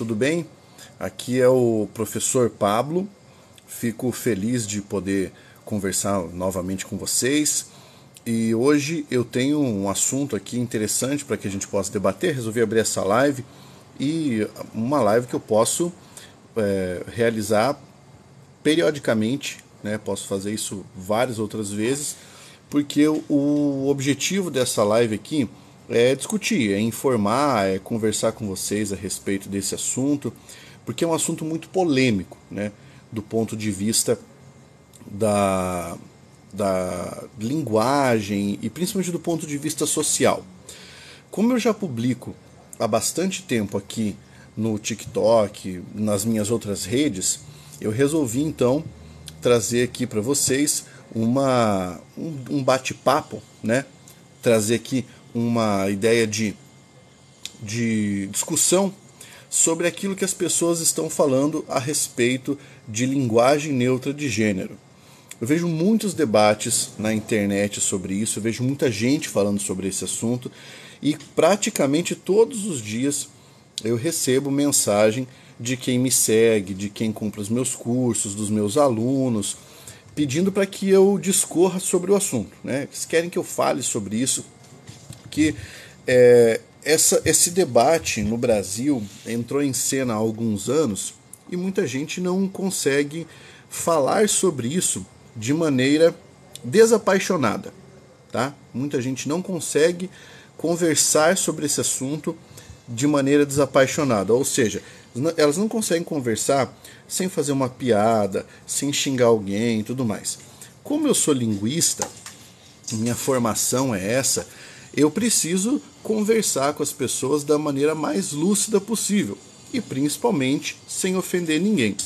tudo bem? Aqui é o professor Pablo. Fico feliz de poder conversar novamente com vocês. E hoje eu tenho um assunto aqui interessante para que a gente possa debater. Resolvi abrir essa live e uma live que eu posso realizar periodicamente, né? Posso fazer isso várias outras vezes, porque o objetivo dessa live aqui é discutir, é informar, é conversar com vocês a respeito desse assunto, porque é um assunto muito polêmico, né? Do ponto de vista da linguagem e principalmente do ponto de vista social. Como eu já publico há bastante tempo aqui no TikTok, nas minhas outras redes, eu resolvi então trazer aqui para vocês um bate-papo, né? Trazer aqui uma ideia de discussão sobre aquilo que as pessoas estão falando a respeito de linguagem neutra de gênero. Eu vejo muitos debates na internet sobre isso, eu vejo muita gente falando sobre esse assunto e praticamente todos os dias eu recebo mensagem de quem me segue, de quem compra os meus cursos, dos meus alunos, pedindo para que eu discorra sobre o assunto, né? Eles querem que eu fale sobre isso, que esse debate no Brasil entrou em cena há alguns anos e muita gente não consegue falar sobre isso de maneira desapaixonada, tá? Muita gente não consegue conversar sobre esse assunto de maneira desapaixonada, ou seja, elas não conseguem conversar sem fazer uma piada, sem xingar alguém e tudo mais. Como eu sou linguista, minha formação é essa, eu preciso conversar com as pessoas da maneira mais lúcida possível e principalmente sem ofender ninguém.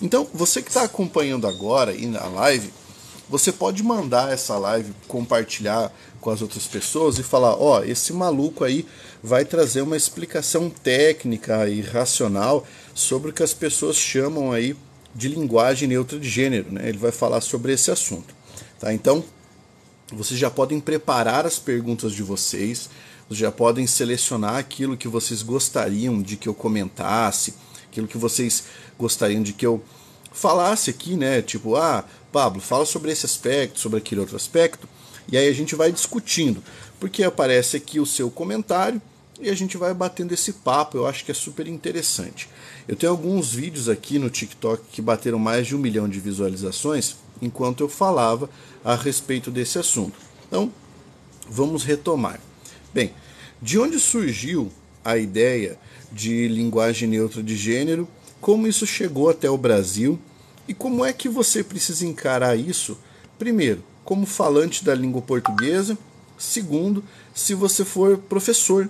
Então, você que está acompanhando agora e na live, você pode mandar essa live, compartilhar com as outras pessoas e falar, ó, esse maluco aí vai trazer uma explicação técnica e racional sobre o que as pessoas chamam aí de linguagem neutra de gênero, né? Ele vai falar sobre esse assunto, tá? Então, vocês já podem preparar as perguntas de vocês, já podem selecionar aquilo que vocês gostariam de que eu comentasse, aquilo que vocês gostariam de que eu falasse aqui, né? Tipo, Pablo, fala sobre esse aspecto, sobre aquele outro aspecto, e aí a gente vai discutindo, porque aparece aqui o seu comentário e a gente vai batendo esse papo. Eu acho que é super interessante. Eu tenho alguns vídeos aqui no TikTok que bateram mais de 1 milhão de visualizações enquanto eu falava a respeito desse assunto. Então, vamos retomar. Bem, de onde surgiu a ideia de linguagem neutra de gênero, como isso chegou até o Brasil e como é que você precisa encarar isso, primeiro, como falante da língua portuguesa, segundo, se você for professor,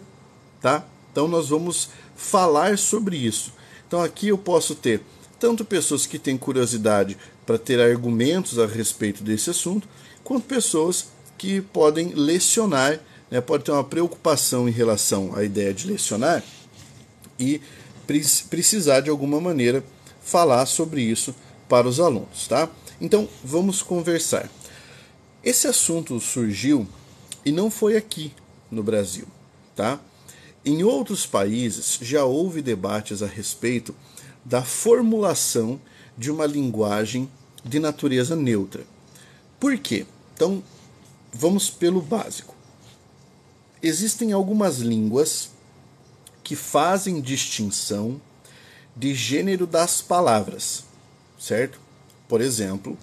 tá? Então nós vamos falar sobre isso. Então aqui eu posso ter tanto pessoas que têm curiosidade para ter argumentos a respeito desse assunto, quanto pessoas que podem lecionar, né, pode ter uma preocupação em relação à ideia de lecionar e precisar de alguma maneira falar sobre isso para os alunos, tá? Então vamos conversar. Esse assunto surgiu e não foi aqui no Brasil, tá? Em outros países já houve debates a respeito da formulação de uma linguagem de natureza neutra. Por quê? Então, vamos pelo básico. Existem algumas línguas que fazem distinção de gênero das palavras, certo? Por exemplo,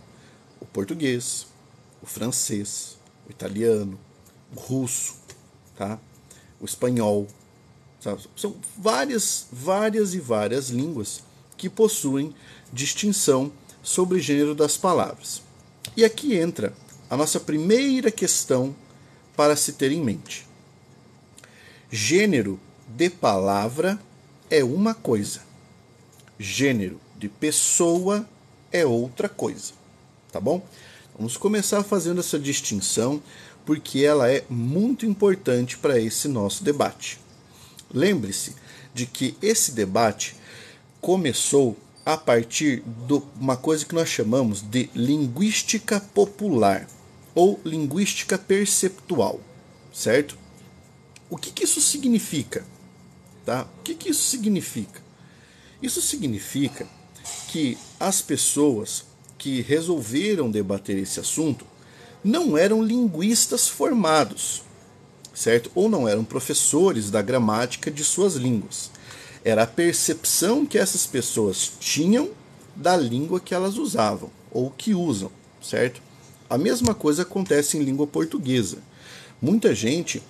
o português, o francês, o italiano, o russo, tá? O espanhol. Tá? São várias línguas que possuem distinção sobre o gênero das palavras. E aqui entra a nossa primeira questão para se ter em mente. Gênero de palavra é uma coisa. Gênero de pessoa é outra coisa. Tá bom? Vamos começar fazendo essa distinção porque ela é muito importante para esse nosso debate. Lembre-se de que esse debate começou a partir de uma coisa que nós chamamos de linguística popular ou linguística perceptual, certo? O que isso significa? Tá? O que isso significa? Isso significa que as pessoas que resolveram debater esse assunto não eram linguistas formados, certo? Ou não eram professores da gramática de suas línguas. Era a percepção que essas pessoas tinham da língua que elas usavam, ou que usam, certo? A mesma coisa acontece em língua portuguesa. Muita gente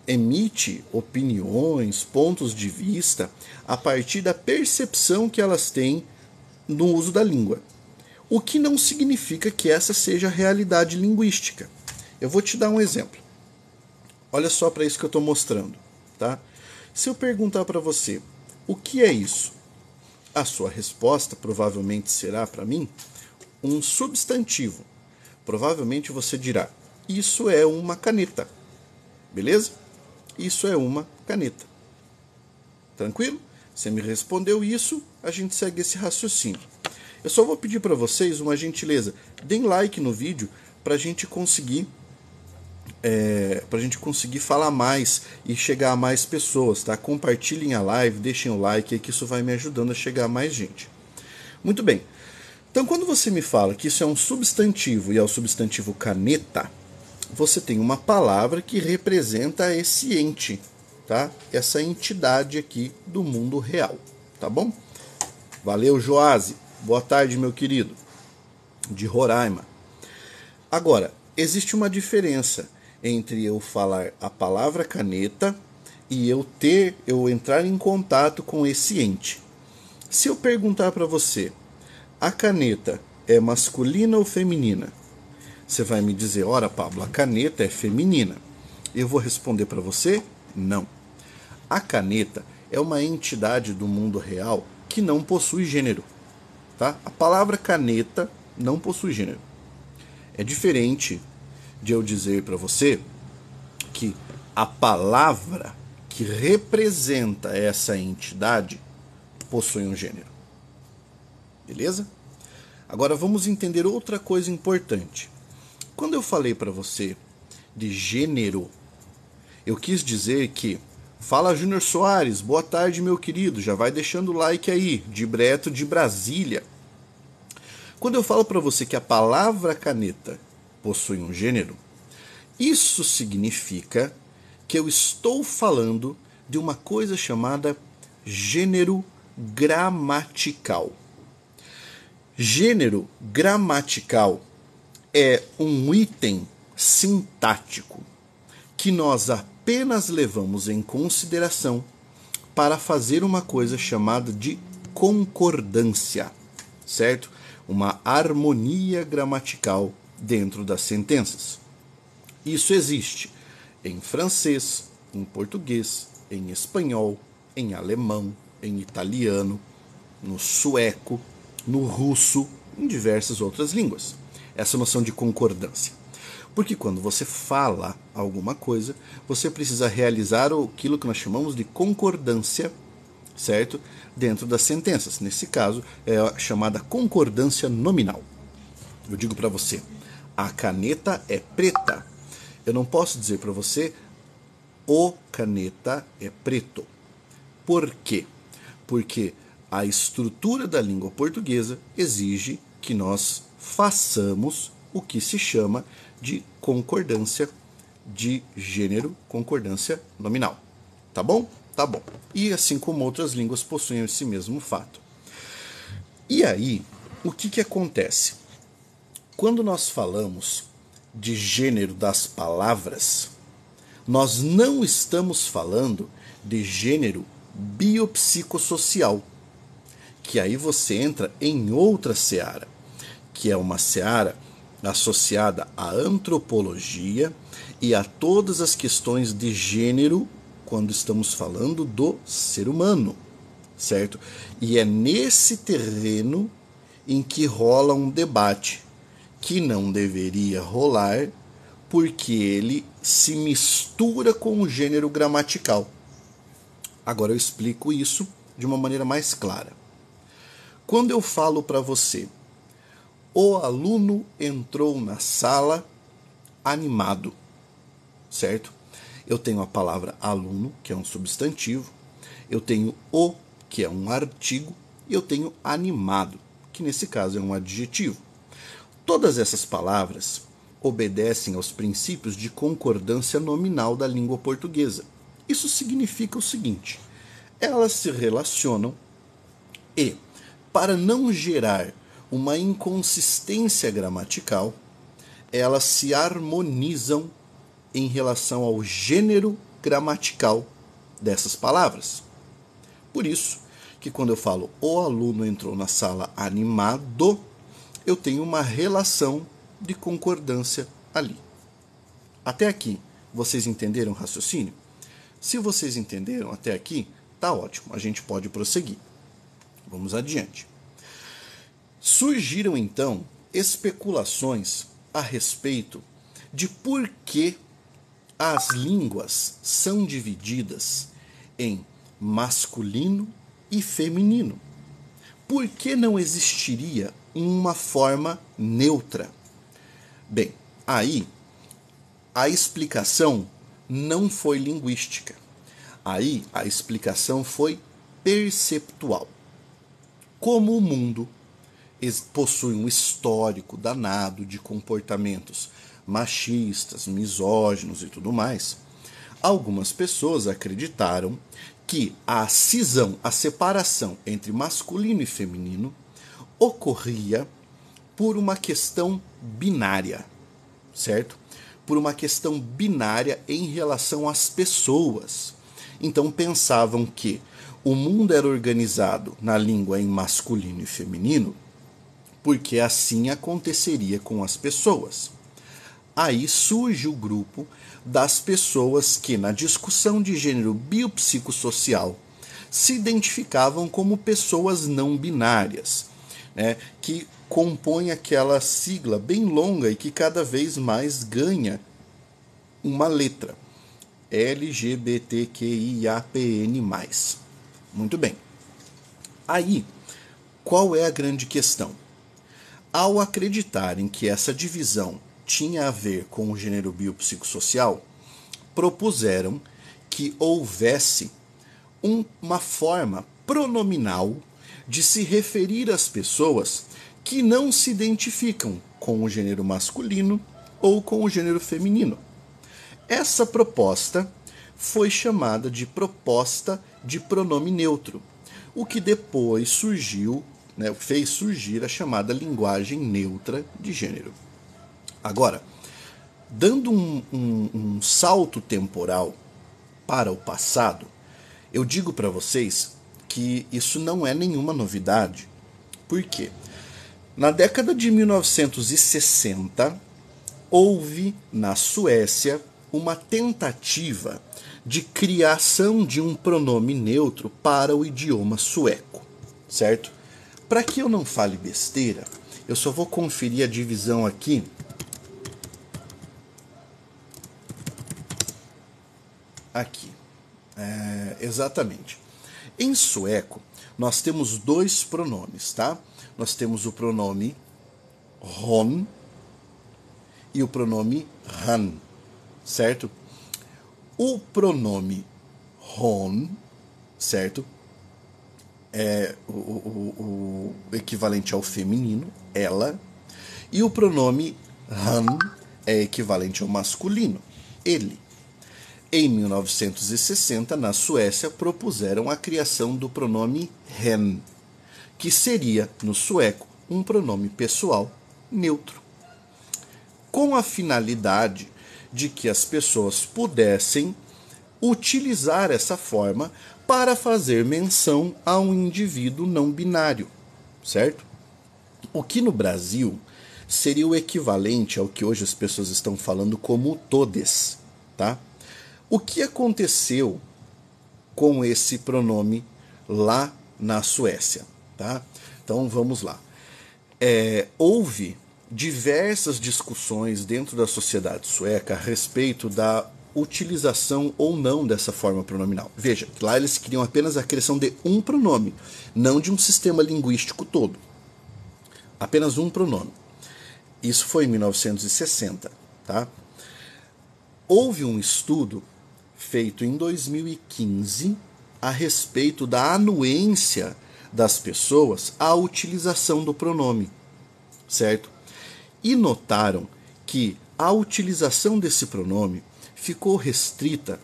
emite opiniões, pontos de vista, a partir da percepção que elas têm no uso da língua. O que não significa que essa seja a realidade linguística. Eu vou te dar um exemplo. Olha só para isso que eu estou mostrando, tá? Se eu perguntar para você, o que é isso? A sua resposta provavelmente será para mim um substantivo. Provavelmente você dirá, isso é uma caneta. Beleza? Isso é uma caneta. Tranquilo? Você me respondeu isso, a gente segue esse raciocínio. Eu só vou pedir para vocês uma gentileza. Deem like no vídeo para a gente conseguir falar mais e chegar a mais pessoas, tá? Compartilhem a live, deixem o like aí que isso vai me ajudando a chegar a mais gente. Muito bem. Então, quando você me fala que isso é um substantivo e é o substantivo caneta, você tem uma palavra que representa esse ente, tá? Essa entidade aqui do mundo real, tá bom? Valeu, Joase. Boa tarde, meu querido. De Roraima. Agora, existe uma diferença entre eu falar a palavra caneta e eu entrar em contato com esse ente. Se eu perguntar para você, a caneta é masculina ou feminina? Você vai me dizer, ora, Pablo, a caneta é feminina. Eu vou responder para você, não. A caneta é uma entidade do mundo real que não possui gênero. Tá? A palavra caneta não possui gênero. É diferente de eu dizer para você que a palavra que representa essa entidade possui um gênero. Beleza? Agora vamos entender outra coisa importante. Quando eu falei para você de gênero, eu quis dizer que... Fala, Júnior Soares, boa tarde, meu querido. Já vai deixando o like aí, direto de Brasília. Quando eu falo para você que a palavra caneta possui um gênero, isso significa que eu estou falando de uma coisa chamada gênero gramatical. Gênero gramatical é um item sintático que nós apenas levamos em consideração para fazer uma coisa chamada de concordância, certo? Uma harmonia gramatical dentro das sentenças. Isso existe em francês, em português, em espanhol, em alemão, em italiano, no sueco, no russo, em diversas outras línguas. Essa noção de concordância. Porque quando você fala alguma coisa, você precisa realizar aquilo que nós chamamos de concordância, certo? Dentro das sentenças. Nesse caso, é a chamada concordância nominal. Eu digo para você, a caneta é preta. Eu não posso dizer para você, o caneta é preto. Por quê? Porque a estrutura da língua portuguesa exige que nós façamos o que se chama de concordância de gênero, concordância nominal. Tá bom? Tá bom. E assim como outras línguas possuem esse mesmo fato. E aí, o que acontece? Quando nós falamos de gênero das palavras, nós não estamos falando de gênero biopsicossocial, que aí você entra em outra seara, que é uma seara associada à antropologia e a todas as questões de gênero quando estamos falando do ser humano, certo? E é nesse terreno em que rola um debate que não deveria rolar porque ele se mistura com o gênero gramatical. Agora eu explico isso de uma maneira mais clara. Quando eu falo para você, o aluno entrou na sala animado, certo? Eu tenho a palavra aluno, que é um substantivo. Eu tenho o, que é um artigo, e eu tenho animado, que nesse caso é um adjetivo. Todas essas palavras obedecem aos princípios de concordância nominal da língua portuguesa. Isso significa o seguinte: elas se relacionam e, para não gerar uma inconsistência gramatical, elas se harmonizam em relação ao gênero gramatical dessas palavras. Por isso que quando eu falo o aluno entrou na sala animado, eu tenho uma relação de concordância ali. Até aqui, vocês entenderam o raciocínio? Se vocês entenderam até aqui, tá ótimo, a gente pode prosseguir. Vamos adiante. Surgiram então especulações a respeito de por que as línguas são divididas em masculino e feminino. Por que não existiria uma forma neutra? Bem, aí a explicação não foi linguística. Aí a explicação foi perceptual. Como o mundo possui um histórico danado de comportamentos machistas, misóginos e tudo mais, algumas pessoas acreditaram que a cisão, a separação entre masculino e feminino ocorria por uma questão binária, certo? Por uma questão binária em relação às pessoas. Então pensavam que o mundo era organizado na língua em masculino e feminino, porque assim aconteceria com as pessoas. Aí surge o grupo das pessoas que, na discussão de gênero biopsicossocial, se identificavam como pessoas não binárias, né, que compõem aquela sigla bem longa e que cada vez mais ganha uma letra. LGBTQIAPN+. Muito bem. Aí, qual é a grande questão? Ao acreditarem que essa divisão tinha a ver com o gênero biopsicossocial, propuseram que houvesse uma forma pronominal de se referir às pessoas que não se identificam com o gênero masculino ou com o gênero feminino. Essa proposta foi chamada de proposta de pronome neutro, o que depois surgiu, né, fez surgir a chamada linguagem neutra de gênero. Agora, dando um salto temporal para o passado, eu digo para vocês que isso não é nenhuma novidade. Por quê? Na década de 1960, houve na Suécia uma tentativa de criação de um pronome neutro para o idioma sueco, certo? Para que eu não fale besteira, eu só vou conferir a divisão aqui. Aqui. Exatamente. Em sueco, nós temos dois pronomes, tá? Nós temos o pronome hon e o pronome han, certo? O pronome hon, certo? É o equivalente ao feminino, ela, e o pronome han é equivalente ao masculino, ele. Em 1960, na Suécia, propuseram a criação do pronome hen, que seria, no sueco, um pronome pessoal neutro, com a finalidade de que as pessoas pudessem utilizar essa forma para fazer menção a um indivíduo não binário, certo? O que no Brasil seria o equivalente ao que hoje as pessoas estão falando como todes, tá? O que aconteceu com esse pronome lá na Suécia, tá? Então vamos lá. Houve diversas discussões dentro da sociedade sueca a respeito da utilização ou não dessa forma pronominal. Veja, lá eles queriam apenas a criação de um pronome, não de um sistema linguístico todo. Apenas um pronome. Isso foi em 1960, tá? Houve um estudo feito em 2015 a respeito da anuência das pessoas à utilização do pronome, certo? E notaram que a utilização desse pronome ficou restrita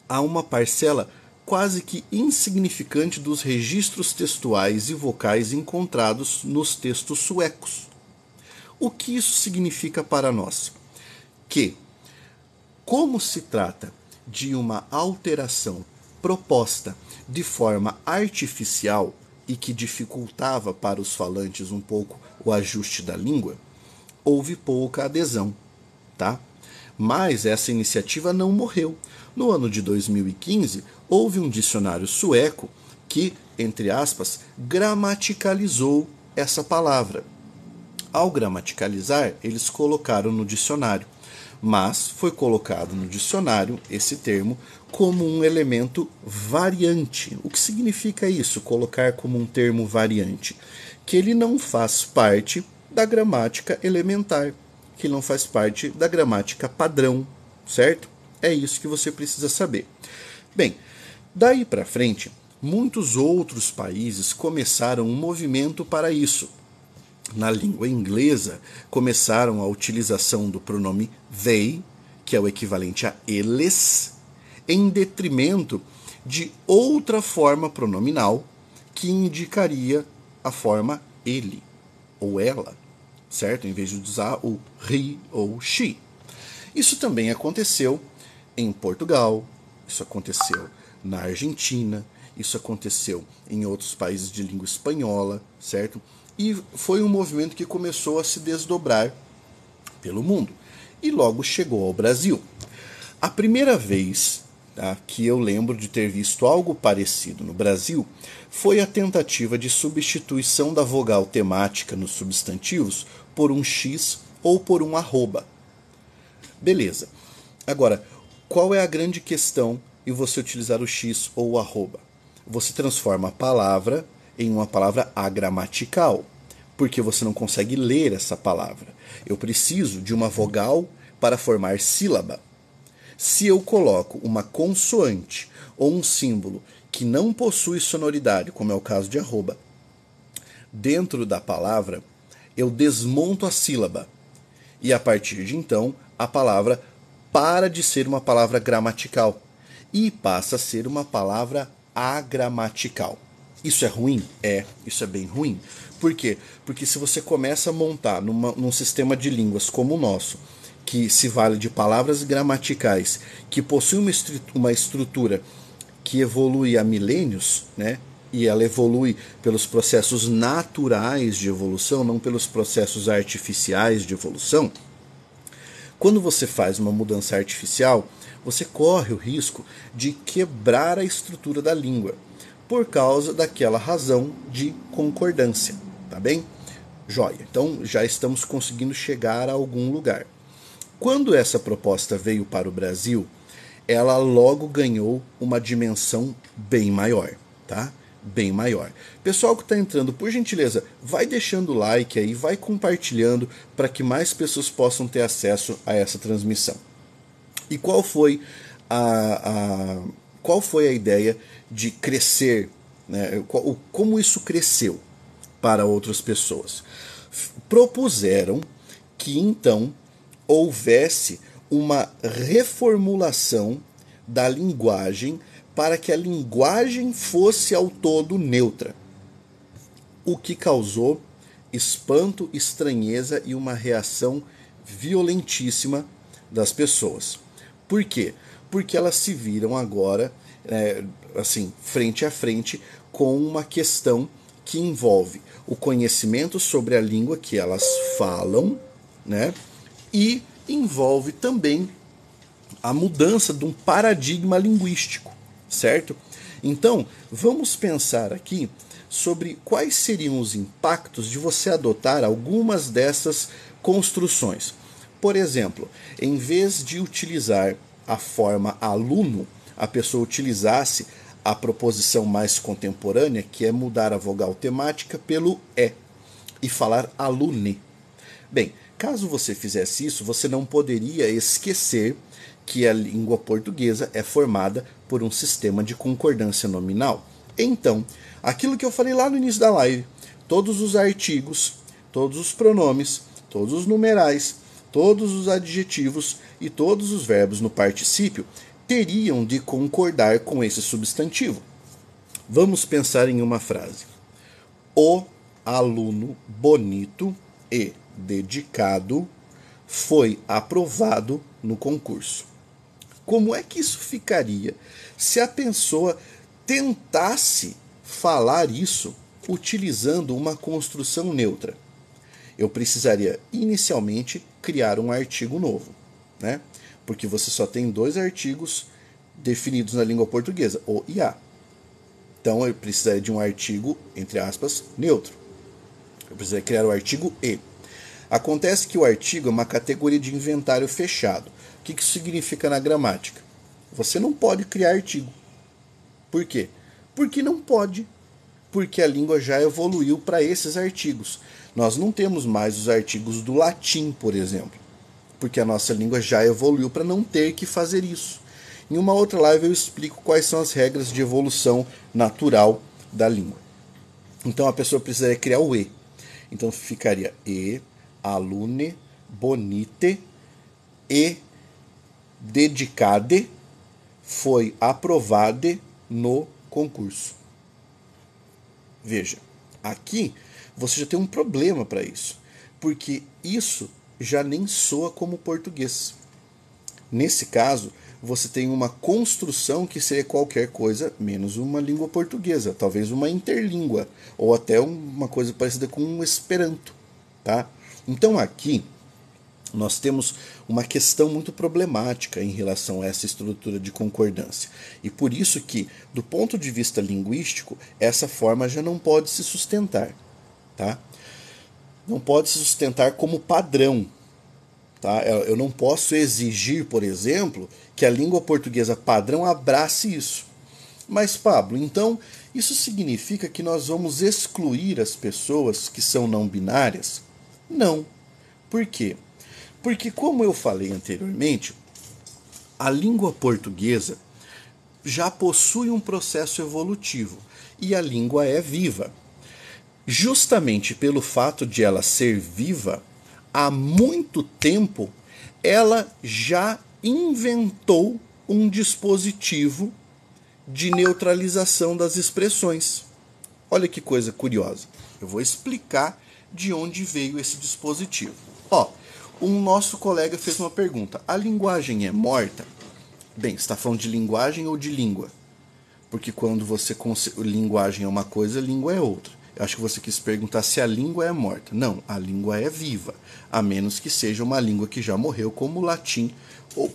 a uma parcela quase que insignificante dos registros textuais e vocais encontrados nos textos suecos. O que isso significa para nós? Que, como se trata de uma alteração proposta de forma artificial e que dificultava para os falantes um pouco o ajuste da língua, houve pouca adesão, tá? Mas essa iniciativa não morreu. No ano de 2015, houve um dicionário sueco que, entre aspas, gramaticalizou essa palavra. Ao gramaticalizar, eles colocaram no dicionário, mas foi colocado no dicionário esse termo como um elemento variante. O que significa isso, colocar como um termo variante? Que ele não faz parte da gramática elementar, que não faz parte da gramática padrão, certo? É isso que você precisa saber. Bem, daí para frente, muitos outros países começaram um movimento para isso. Na língua inglesa, começaram a utilização do pronome they, que é o equivalente a eles, em detrimento de outra forma pronominal que indicaria a forma ele ou ela, certo? Em vez de usar o he ou she. Isso também aconteceu em Portugal, isso aconteceu na Argentina, isso aconteceu em outros países de língua espanhola, certo? E foi um movimento que começou a se desdobrar pelo mundo e logo chegou ao Brasil. A primeira vez, tá, que eu lembro de ter visto algo parecido no Brasil foi a tentativa de substituição da vogal temática nos substantivos por um x ou por um arroba. Beleza. Agora, qual é a grande questão em você utilizar o x ou o arroba? Você transforma a palavra em uma palavra agramatical, porque você não consegue ler essa palavra. Eu preciso de uma vogal para formar sílaba. Se eu coloco uma consoante ou um símbolo que não possui sonoridade, como é o caso de arroba, dentro da palavra, eu desmonto a sílaba. E a partir de então, a palavra para de ser uma palavra gramatical e passa a ser uma palavra agramatical. Isso é ruim? Isso é bem ruim. Por quê? Porque se você começa a montar num sistema de línguas como o nosso, que se vale de palavras gramaticais, que possui uma estrutura que evolui há milênios, né? E ela evolui pelos processos naturais de evolução, não pelos processos artificiais de evolução. Quando você faz uma mudança artificial, você corre o risco de quebrar a estrutura da língua, por causa daquela razão de concordância, tá bem? Joia, então já estamos conseguindo chegar a algum lugar. Quando essa proposta veio para o Brasil, ela logo ganhou uma dimensão bem maior, tá? Bem maior. Pessoal que está entrando, por gentileza, vai deixando o like aí, vai compartilhando para que mais pessoas possam ter acesso a essa transmissão. E qual foi a ideia de crescer, né? Como isso cresceu para outras pessoas? Propuseram que então houvesse uma reformulação da linguagem para que a linguagem fosse ao todo neutra, o que causou espanto, estranheza e uma reação violentíssima das pessoas. Por quê? Porque elas se viram agora, assim, frente a frente com uma questão que envolve o conhecimento sobre a língua que elas falam, né? E envolve também a mudança de um paradigma linguístico, certo? Então, vamos pensar aqui sobre quais seriam os impactos de você adotar algumas dessas construções. Por exemplo, em vez de utilizar a forma aluno, a pessoa utilizasse a proposição mais contemporânea, que é mudar a vogal temática pelo e falar alune. Bem, caso você fizesse isso, você não poderia esquecer que a língua portuguesa é formada por um sistema de concordância nominal. Então, aquilo que eu falei lá no início da live, todos os artigos, todos os pronomes, todos os numerais, todos os adjetivos e todos os verbos no particípio teriam de concordar com esse substantivo. Vamos pensar em uma frase. O aluno bonito e dedicado foi aprovado no concurso. Como é que isso ficaria se a pessoa tentasse falar isso utilizando uma construção neutra? Eu precisaria inicialmente criar um artigo novo, né? Porque você só tem 2 artigos definidos na língua portuguesa, o e a. Então eu precisaria de um artigo, entre aspas, neutro. Eu precisaria criar o artigo e. Acontece que o artigo é uma categoria de inventário fechado. O que isso significa na gramática? Você não pode criar artigo. Por quê? Porque não pode. Porque a língua já evoluiu para esses artigos. Nós não temos mais os artigos do latim, por exemplo. Porque a nossa língua já evoluiu para não ter que fazer isso. Em uma outra live eu explico quais são as regras de evolução natural da língua. Então a pessoa precisaria criar o e. Então ficaria e, alune, bonite e dedicade foi aprovade no concurso. Veja, aqui você já tem um problema para isso, porque isso já nem soa como português. Nesse caso, você tem uma construção que seria qualquer coisa menos uma língua portuguesa, talvez uma interlíngua, ou até uma coisa parecida com um esperanto, tá? Então aqui nós temos uma questão muito problemática em relação a essa estrutura de concordância. E por isso que, do ponto de vista linguístico, essa forma já não pode se sustentar, tá? Não pode se sustentar como padrão. Tá? Eu não posso exigir, por exemplo, que a língua portuguesa padrão abrace isso. Mas, Pablo, então isso significa que nós vamos excluir as pessoas que são não binárias? Não. Por quê? Porque, como eu falei anteriormente, a língua portuguesa já possui um processo evolutivo e a língua é viva. Justamente pelo fato de ela ser viva, há muito tempo ela já inventou um dispositivo de neutralização das expressões. Olha que coisa curiosa. Eu vou explicar de onde veio esse dispositivo. Um nosso colega fez uma pergunta. A linguagem é morta? Bem, você está falando de linguagem ou de língua? Porque quando você... Linguagem é uma coisa, língua é outra. Eu acho que você quis perguntar se a língua é morta. Não, a língua é viva. A menos que seja uma língua que já morreu, como o latim, ou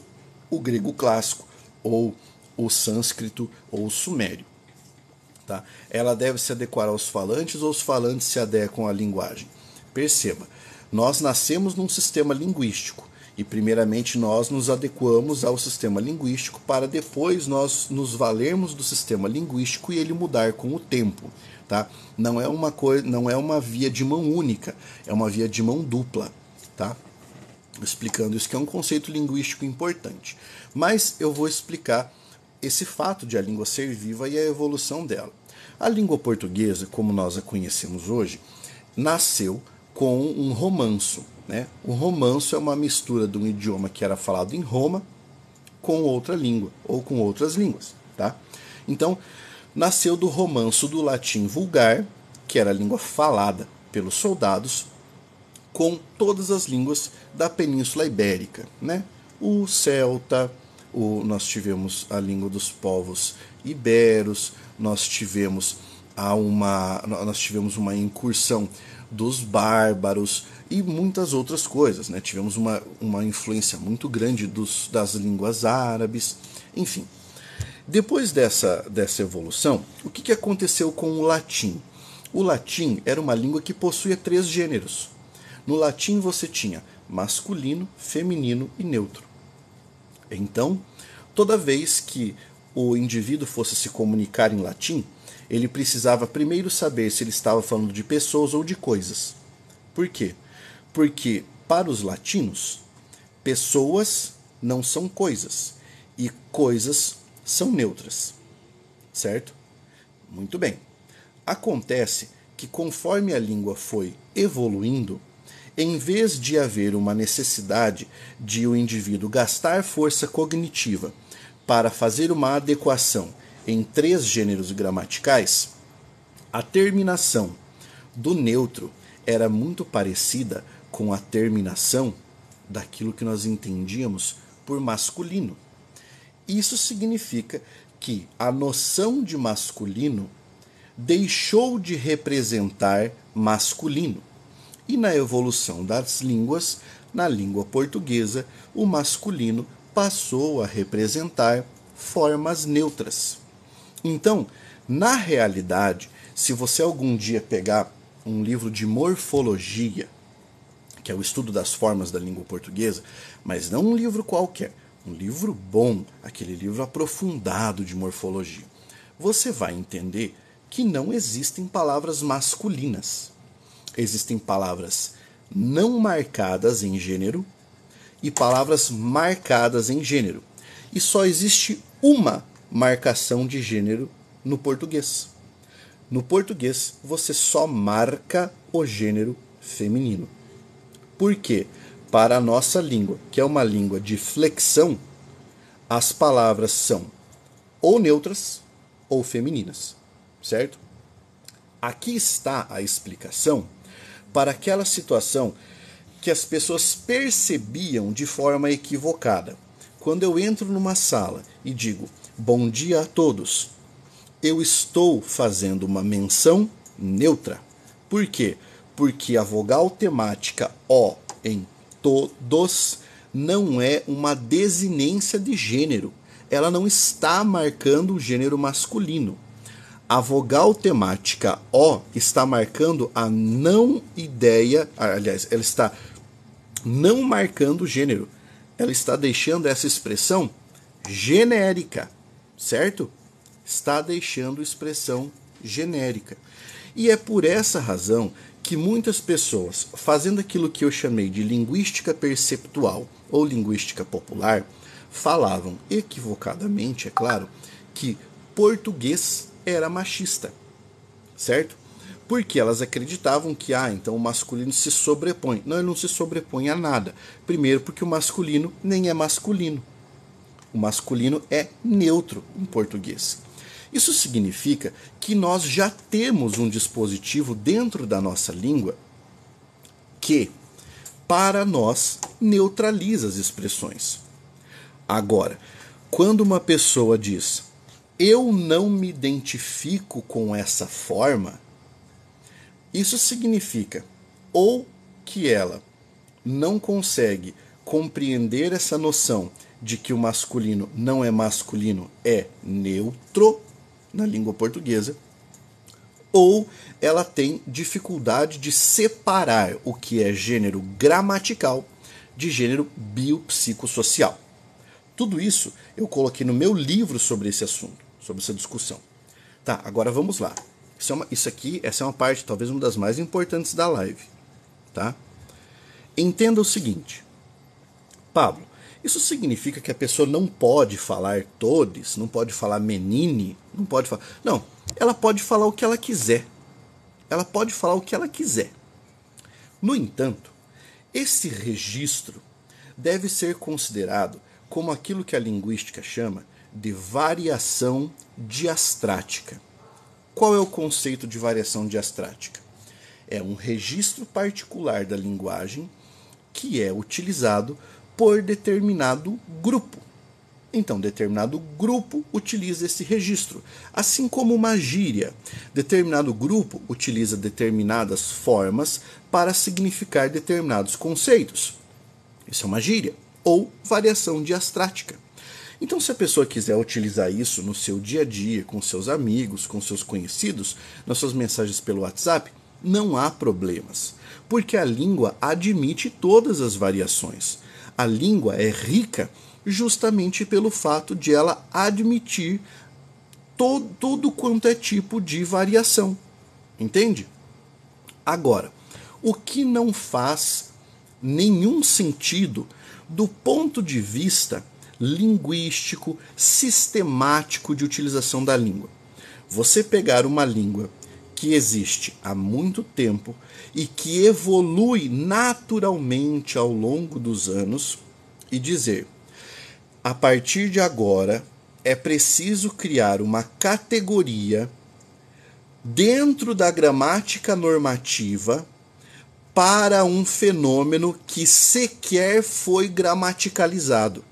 o grego clássico, ou o sânscrito, ou o sumério. Tá? Ela deve se adequar aos falantes ou os falantes se adequam à linguagem? Perceba, nós nascemos num sistema linguístico e primeiramente nós nos adequamos ao sistema linguístico para depois nós nos valermos do sistema linguístico e ele mudar com o tempo. Tá? Não é uma via de mão única, é uma via de mão dupla. Tá? Explicando isso, que é um conceito linguístico importante. Mas eu vou explicar esse fato de a língua ser viva e a evolução dela. A língua portuguesa, como nós a conhecemos hoje, nasceu com um romanço. Né? O romanço é uma mistura de um idioma que era falado em Roma com outra língua, ou com outras línguas. Tá? Então, nasceu do romanço do latim vulgar, que era a língua falada pelos soldados, com todas as línguas da Península Ibérica. Né? O celta, nós tivemos a língua dos povos iberos, nós tivemos uma incursão dos bárbaros e muitas outras coisas. Né? Tivemos uma influência muito grande das línguas árabes, enfim. Depois dessa evolução, o que aconteceu com o latim? O latim era uma língua que possuía 3 gêneros. No latim você tinha masculino, feminino e neutro. Então, toda vez que o indivíduo fosse se comunicar em latim, ele precisava primeiro saber se ele estava falando de pessoas ou de coisas. Por quê? Porque, para os latinos, pessoas não são coisas, e coisas são neutras, certo? Muito bem. Acontece que conforme a língua foi evoluindo, em vez de haver uma necessidade de o indivíduo gastar força cognitiva para fazer uma adequação em 3 gêneros gramaticais, a terminação do neutro era muito parecida com a terminação daquilo que nós entendíamos por masculino. Isso significa que a noção de masculino deixou de representar masculino. E na evolução das línguas, na língua portuguesa, o masculino passou a representar formas neutras. Então, na realidade, se você algum dia pegar um livro de morfologia, que é o estudo das formas da língua portuguesa, mas não um livro qualquer, um livro bom, aquele livro aprofundado de morfologia, você vai entender que não existem palavras masculinas. Existem palavras não marcadas em gênero e palavras marcadas em gênero. E só existe uma marcação de gênero no português. No português, você só marca o gênero feminino. Por quê? Para a nossa língua, que é uma língua de flexão, as palavras são ou neutras ou femininas, certo? Aqui está a explicação para aquela situação que as pessoas percebiam de forma equivocada. Quando eu entro numa sala e digo bom dia a todos, eu estou fazendo uma menção neutra. Por quê? Porque a vogal temática O em todos não é uma desinência de gênero. Ela não está marcando o gênero masculino. A vogal temática O está marcando a não ideia, aliás, ela está não marcando o gênero. Ela está deixando essa expressão genérica, certo? Está deixando expressão genérica. E é por essa razão que muitas pessoas, fazendo aquilo que eu chamei de linguística perceptual ou linguística popular, falavam equivocadamente, é claro, que português era machista, certo? Porque elas acreditavam que, então o masculino se sobrepõe. Não, ele não se sobrepõe a nada. Primeiro porque o masculino nem é masculino. O masculino é neutro em português. Isso significa que nós já temos um dispositivo dentro da nossa língua que, para nós, neutraliza as expressões. Agora, quando uma pessoa diz eu não me identifico com essa forma, isso significa ou que ela não consegue compreender essa noção de que o masculino não é masculino, é neutro na língua portuguesa, ou ela tem dificuldade de separar o que é gênero gramatical de gênero biopsicossocial. Tudo isso eu coloquei no meu livro sobre esse assunto, sobre essa discussão. Tá, agora vamos lá. Essa é uma parte, talvez uma das mais importantes da live. Tá? Entenda o seguinte. Pablo, isso significa que a pessoa não pode falar todes, não pode falar menine, não pode falar... Não, ela pode falar o que ela quiser. Ela pode falar o que ela quiser. No entanto, esse registro deve ser considerado como aquilo que a linguística chama de variação diastrática. Qual é o conceito de variação diastrática? É um registro particular da linguagem que é utilizado por determinado grupo. Então, determinado grupo utiliza esse registro. Assim como uma gíria. Determinado grupo utiliza determinadas formas para significar determinados conceitos. Isso é uma gíria ou variação diastrática. Então, se a pessoa quiser utilizar isso no seu dia a dia, com seus amigos, com seus conhecidos, nas suas mensagens pelo WhatsApp, não há problemas, porque a língua admite todas as variações. A língua é rica justamente pelo fato de ela admitir todo quanto é tipo de variação. Entende? Agora, o que não faz nenhum sentido do ponto de vista linguístico, sistemático de utilização da língua. Você pegar uma língua que existe há muito tempo e que evolui naturalmente ao longo dos anos e dizer: a partir de agora é preciso criar uma categoria dentro da gramática normativa para um fenômeno que sequer foi gramaticalizado.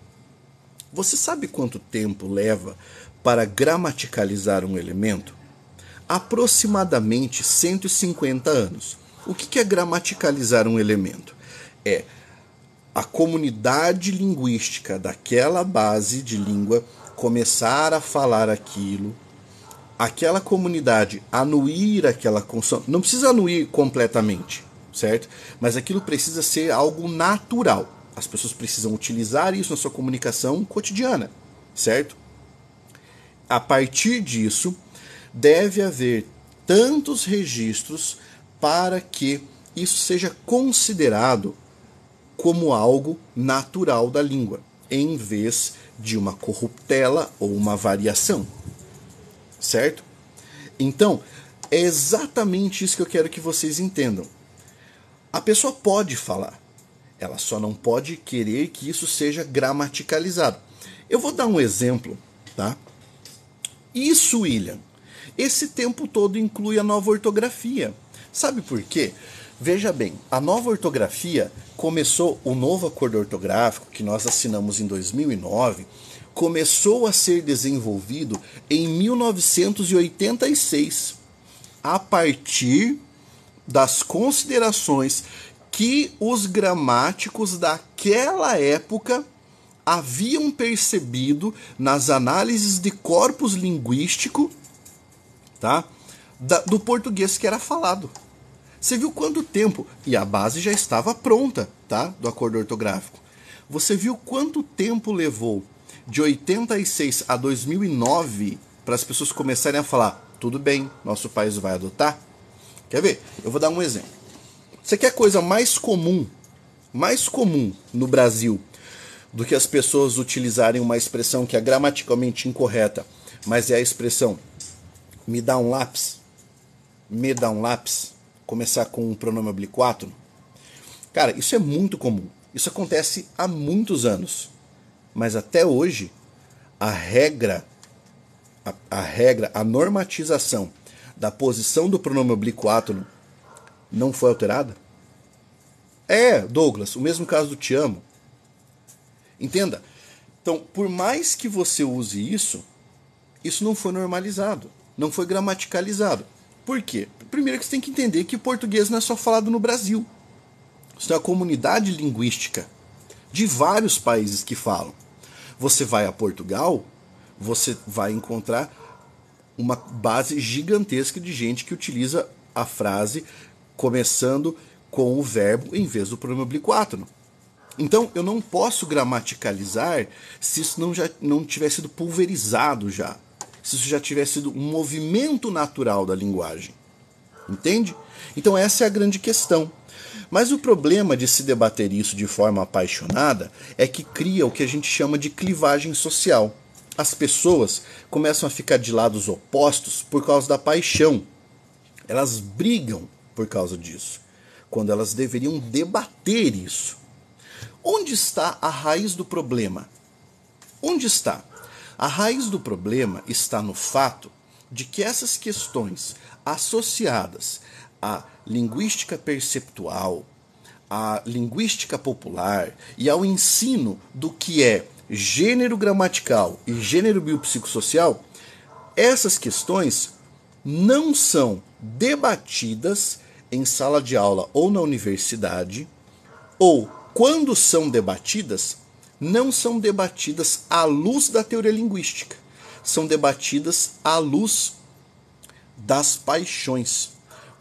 Você sabe quanto tempo leva para gramaticalizar um elemento? Aproximadamente 150 anos. O que é gramaticalizar um elemento? É a comunidade linguística daquela base de língua começar a falar aquilo, aquela comunidade anuir aquela consonante. Não precisa anuir completamente, certo? Mas aquilo precisa ser algo natural. As pessoas precisam utilizar isso na sua comunicação cotidiana, certo? A partir disso, deve haver tantos registros para que isso seja considerado como algo natural da língua, em vez de uma corruptela ou uma variação, certo? Então, é exatamente isso que eu quero que vocês entendam. A pessoa pode falar, ela só não pode querer que isso seja gramaticalizado. Eu vou dar um exemplo, tá? Isso, William, esse tempo todo inclui a nova ortografia. Sabe por quê? Veja bem, a nova ortografia começou, o novo acordo ortográfico que nós assinamos em 2009, começou a ser desenvolvido em 1986, a partir das considerações que os gramáticos daquela época haviam percebido nas análises de corpus linguístico, tá, do português que era falado. Você viu quanto tempo? E a base já estava pronta, tá, do acordo ortográfico. Você viu quanto tempo levou de 86 a 2009 para as pessoas começarem a falar: tudo bem, nosso país vai adotar? Quer ver? Eu vou dar um exemplo. Você quer coisa mais comum no Brasil do que as pessoas utilizarem uma expressão que é gramaticalmente incorreta, mas é a expressão me dá um lápis, começar com um pronome oblíquo? Cara, isso é muito comum. Isso acontece há muitos anos. Mas até hoje, a normatização da posição do pronome oblíquo não foi alterada? Douglas, o mesmo caso do te amo. Entenda. Então, por mais que você use isso não foi normalizado, não foi gramaticalizado. Por quê? Primeiro que você tem que entender que o português não é só falado no Brasil. Isso é uma comunidade linguística de vários países que falam. Você vai a Portugal, você vai encontrar uma base gigantesca de gente que utiliza a frase começando com o verbo em vez do pronome oblíquo. Então, eu não posso gramaticalizar se isso não tivesse sido pulverizado já. Se isso já tivesse sido um movimento natural da linguagem. Entende? Então, essa é a grande questão. Mas o problema de se debater isso de forma apaixonada é que cria o que a gente chama de clivagem social. As pessoas começam a ficar de lados opostos por causa da paixão. Elas brigam por causa disso, quando elas deveriam debater isso. Onde está a raiz do problema? Onde está? A raiz do problema está no fato de que essas questões associadas à linguística perceptual, à linguística popular e ao ensino do que é gênero gramatical e gênero biopsicossocial, essas questões não são debatidas em sala de aula ou na universidade, ou, quando são debatidas, não são debatidas à luz da teoria linguística, são debatidas à luz das paixões,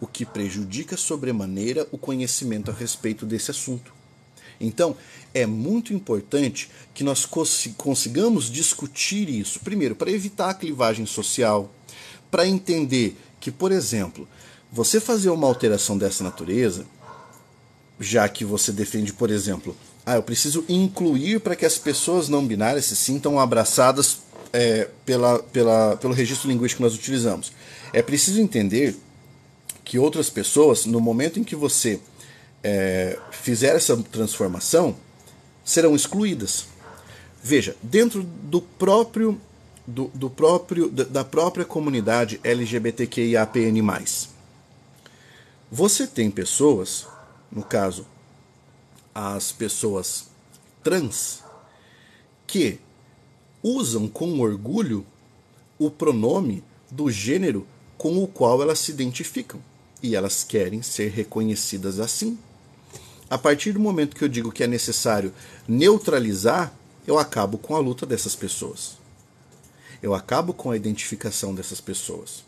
o que prejudica sobremaneira o conhecimento a respeito desse assunto. Então, é muito importante que nós consigamos discutir isso, primeiro, para evitar a clivagem social, para entender que, por exemplo, você fazer uma alteração dessa natureza já que você defende, por exemplo, eu preciso incluir para que as pessoas não binárias se sintam abraçadas pelo registro linguístico que nós utilizamos. É preciso entender que outras pessoas, no momento em que você fizer essa transformação, serão excluídas. Veja, dentro da própria comunidade LGBTQIAPN+, você tem pessoas, no caso, as pessoas trans, que usam com orgulho o pronome do gênero com o qual elas se identificam. E elas querem ser reconhecidas assim. A partir do momento que eu digo que é necessário neutralizar, eu acabo com a luta dessas pessoas. Eu acabo com a identificação dessas pessoas.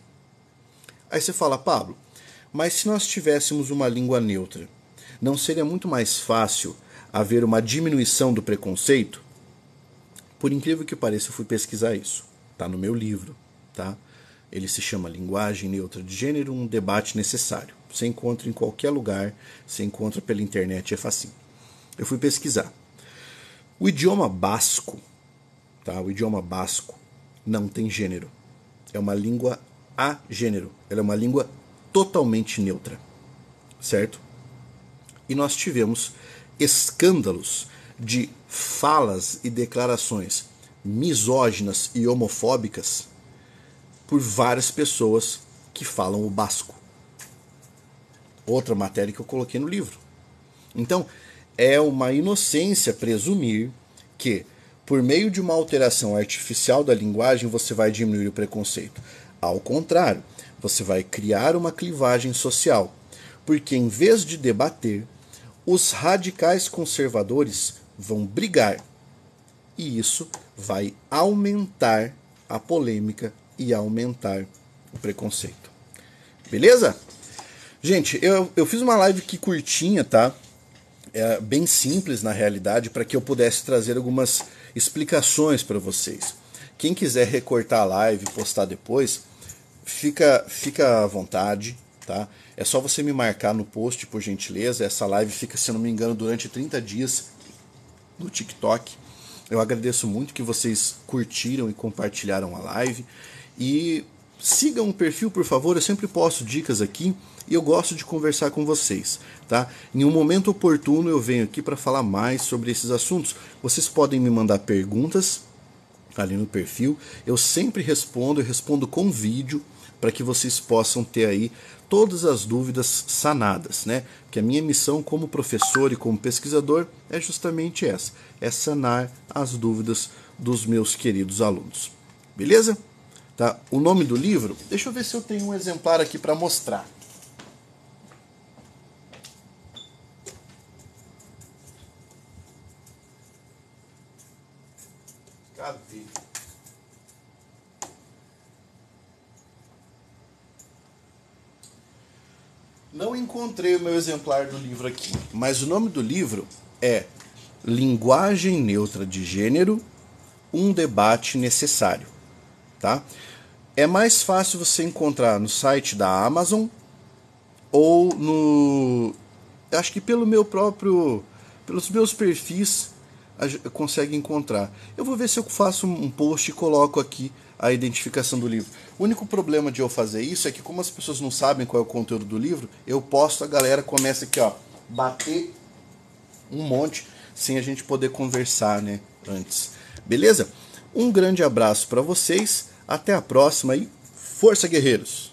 Aí você fala, Pablo, mas se nós tivéssemos uma língua neutra, não seria muito mais fácil haver uma diminuição do preconceito? Por incrível que pareça, eu fui pesquisar isso. Está no meu livro. Tá? Ele se chama Linguagem Neutra de Gênero, um debate necessário. Você encontra em qualquer lugar, você encontra pela internet, é facinho. Eu fui pesquisar. O idioma basco, tá? O idioma basco não tem gênero. É uma língua agênero. Ela é uma língua totalmente neutra. Certo? E nós tivemos escândalos de falas e declarações misóginas e homofóbicas por várias pessoas que falam o basco. Outra matéria que eu coloquei no livro. Então, é uma inocência presumir que, por meio de uma alteração artificial da linguagem, você vai diminuir o preconceito. Ao contrário, você vai criar uma clivagem social. Porque, em vez de debater, os radicais conservadores vão brigar. E isso vai aumentar a polêmica e aumentar o preconceito. Beleza? Gente, eu fiz uma live aqui curtinha, tá? Bem simples na realidade, para que eu pudesse trazer algumas explicações para vocês. Quem quiser recortar a live e postar depois, fica à vontade, tá? É só você me marcar no post, por gentileza. Essa live fica, se eu não me engano, durante 30 dias no TikTok. Eu agradeço muito que vocês curtiram e compartilharam a live. E sigam o perfil, por favor. Eu sempre posto dicas aqui e eu gosto de conversar com vocês, tá? Em um momento oportuno eu venho aqui para falar mais sobre esses assuntos. Vocês podem me mandar perguntas ali no perfil. Eu sempre respondo, eu respondo com vídeo, para que vocês possam ter aí todas as dúvidas sanadas, né? Porque a minha missão como professor e como pesquisador é justamente essa, é sanar as dúvidas dos meus queridos alunos. Beleza? Tá? O nome do livro, deixa eu ver se eu tenho um exemplar aqui para mostrar. Cadê? Não encontrei o meu exemplar do livro aqui, mas o nome do livro é Linguagem Neutra de Gênero, um debate necessário. Tá? É mais fácil você encontrar no site da Amazon ou no... acho que pelos meus perfis consegue encontrar. Eu vou ver se eu faço um post e coloco aqui a identificação do livro. O único problema de eu fazer isso é que, como as pessoas não sabem qual é o conteúdo do livro, eu posto, a galera começa aqui, ó, bater um monte sem a gente poder conversar, né, antes. Beleza? Um grande abraço para vocês, até a próxima e força, guerreiros!